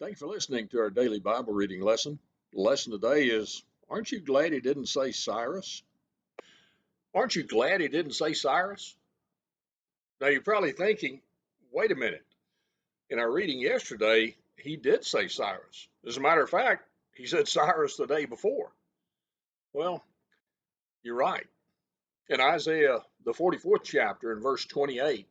Thanks for listening to our daily Bible reading lesson. The lesson today is, aren't you glad he didn't say Cyrus? Aren't you glad he didn't say Cyrus? Now you're probably thinking, wait a minute. In our reading yesterday, he did say Cyrus. As a matter of fact, he said Cyrus the day before. Well, you're right. In Isaiah, the 44th chapter, in verse 28,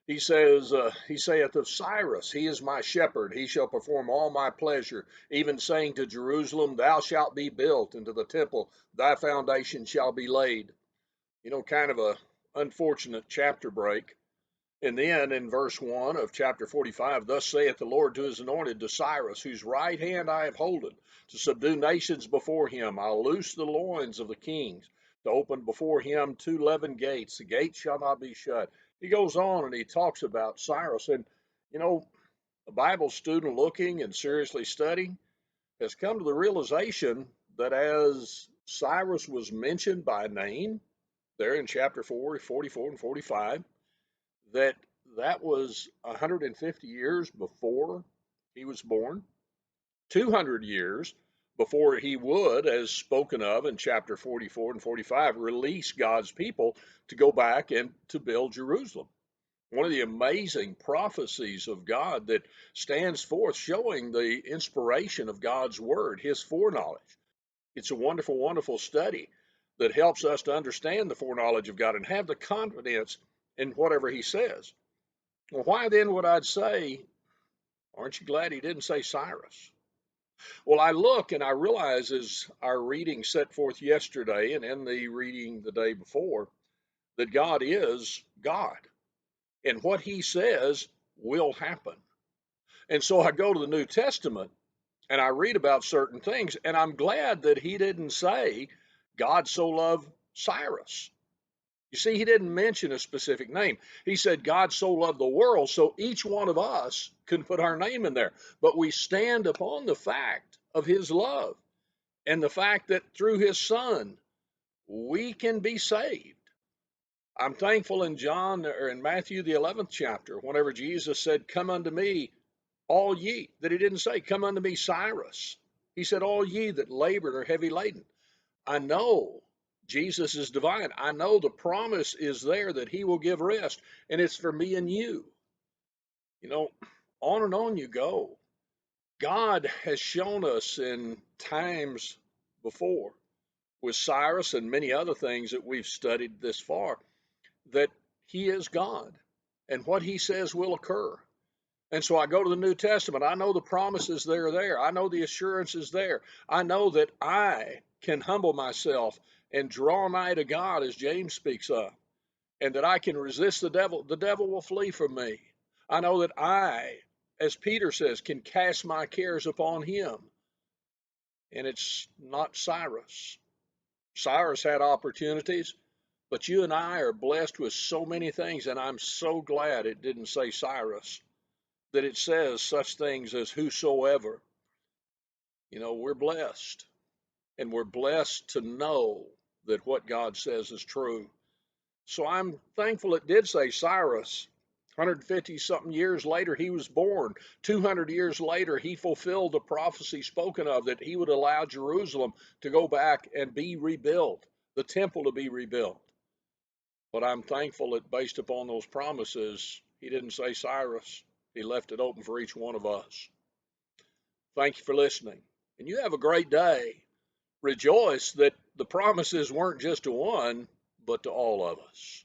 he says, he saith of Cyrus, he is my shepherd, he shall perform all my pleasure, even saying to Jerusalem, thou shalt be built, and to the temple, thy foundation shall be laid. Kind of a unfortunate chapter break. And then in verse 1 of chapter 45, thus saith the Lord to his anointed, to Cyrus, whose right hand I have holden, to subdue nations before him. I'll loose the loins of the kings, to open before him 2 leaden gates. The gates shall not be shut. He goes on and he talks about Cyrus. And, a Bible student looking and seriously studying has come to the realization that as Cyrus was mentioned by name there in chapter 4, 44, and 45, that was 150 years before he was born, 200 years before he would, as spoken of in chapter 44 and 45, release God's people to go back and to build Jerusalem. One of the amazing prophecies of God that stands forth showing the inspiration of God's word, his foreknowledge. It's a wonderful, wonderful study that helps us to understand the foreknowledge of God and have the confidence in whatever he says. Well, why then would I say, aren't you glad he didn't say Cyrus? Well, I look and I realize as our reading set forth yesterday and in the reading the day before, that God is God. And what he says will happen. And so I go to the New Testament and I read about certain things, and I'm glad that he didn't say, God so loved Cyrus. You see, he didn't mention a specific name. He said, God so loved the world, so each one of us can put our name in there. But we stand upon the fact of his love and the fact that through his son, we can be saved. I'm thankful in John or in Matthew, the 11th chapter, whenever Jesus said, come unto me, all ye, that he didn't say, come unto me, Cyrus. He said, all ye that labor and are heavy laden. I know Jesus is divine. I know the promise is there that he will give rest, and it's for me and you. On and on you go. God has shown us in times before with Cyrus and many other things that we've studied this far that he is God and what he says will occur. And so I go to the New Testament. I know the promises that are there. I know the assurance is there. I know that I can humble myself and draw nigh to God, as James speaks of, and that I can resist the devil. The devil will flee from me. I know that I, as Peter says, can cast my cares upon him. And it's not Cyrus. Cyrus had opportunities, but you and I are blessed with so many things, and I'm so glad it didn't say Cyrus, that it says such things as whosoever. We're blessed, and we're blessed to know that what God says is true. So I'm thankful it did say Cyrus. 150 something years later, he was born. 200 years later, he fulfilled the prophecy spoken of that he would allow Jerusalem to go back and be rebuilt, the temple to be rebuilt. But I'm thankful that based upon those promises, he didn't say Cyrus. He left it open for each one of us. Thank you for listening. And you have a great day. Rejoice that the promises weren't just to one, but to all of us.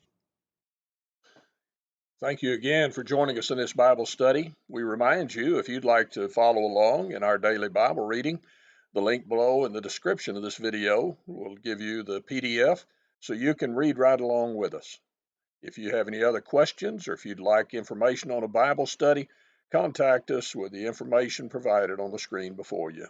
Thank you again for joining us in this Bible study. We remind you, if you'd like to follow along in our daily Bible reading, the link below in the description of this video will give you the PDF so you can read right along with us. If you have any other questions or if you'd like information on a Bible study, contact us with the information provided on the screen before you.